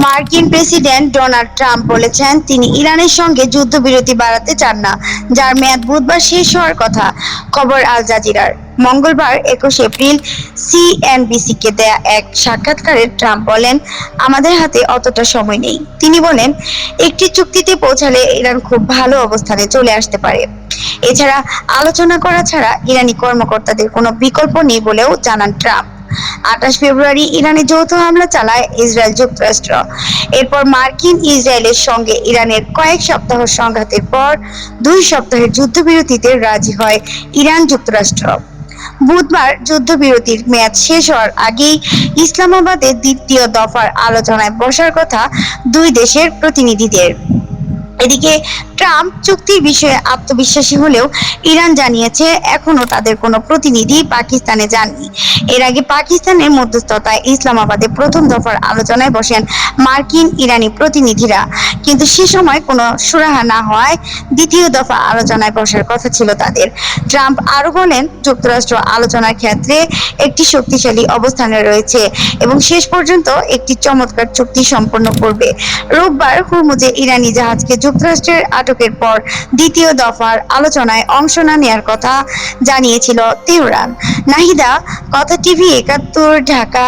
মার্কিন president Donald Trump বলেছেন তিনি ইরানের সঙ্গে যুদ্ধবিরতি বাড়াতে চান না, যার মেয়াদ বুধবার শেষ হওয়ার কথা। খবর আল জাজিরার। মঙ্গলবার 21 এপ্রিল সিএনবিসিকে দেয়া এক সাক্ষাৎকারে ট্রাম্প বলেন, আমাদের হাতে অতটা সময় নেই। তিনি বলেন, একটি চুক্তিতে পৌঁছালে ইরান খুব ভালো অবস্থানে চলে আসতে পারে। এছাড়া আলোচনা করা ছাড়া ইরানি কর্মকর্তাদের কোনো বিকল্প নেই বলেও জানান ট্রাম্প। 28 ফেব্রুয়ারি ইরানে যৌথ হামলা চালায় ইসরায়েল যুক্তরাষ্ট্র। এরপর মার্কিন ইসরায়েলের সঙ্গে ইরানের কয়েক সপ্তাহ সংঘাতের পর 2 সপ্তাহের যুদ্ধবিরতিতে রাজি হয় ইরান যুক্তরাষ্ট্র। বুধবার যুদ্ধবিরতির মেয়াদ শেষ হওয়ার আগেই ইসলামাবাদে দ্বিতীয় দফার আলোচনায় বসার কথা দুই দেশের প্রতিনিধিদের। এদিকে ট্রাম্প চুক্তির বিষয়ে আত্মবিশ্বাসী হলেও ইরান জানিয়েছে এখনো তাদের কোনো প্রতিনিধি পাকিস্তানে যাননি। এর আগে পাকিস্তানের মধ্যস্থতায় ইসলামাবাদে প্রথম দফার আলোচনায় বসেন মার্কিন ইরানি প্রতিনিধিরা, কিন্তু সে সময় কোনো সুরাহা না হওয়ায় দ্বিতীয় দফা আলোচনায় বসার কথা ছিল তাদের। ট্রাম্প আরো বলেন, যুক্তরাষ্ট্র আলোচনার ক্ষেত্রে একটি শক্তিশালী অবস্থানে রয়েছে এবং শেষ পর্যন্ত একটি চমৎকার চুক্তি সম্পন্ন করবে। রোববার হুরমুজে ইরানি জাহাজকে যুক্তরাষ্ট্রের আটকের পর দ্বিতীয় দফার আলোচনায় অংশ না নেওয়ার কথা জানিয়েছিল তেহরান। নাহিদা, কথা টিভি 71, ঢাকা।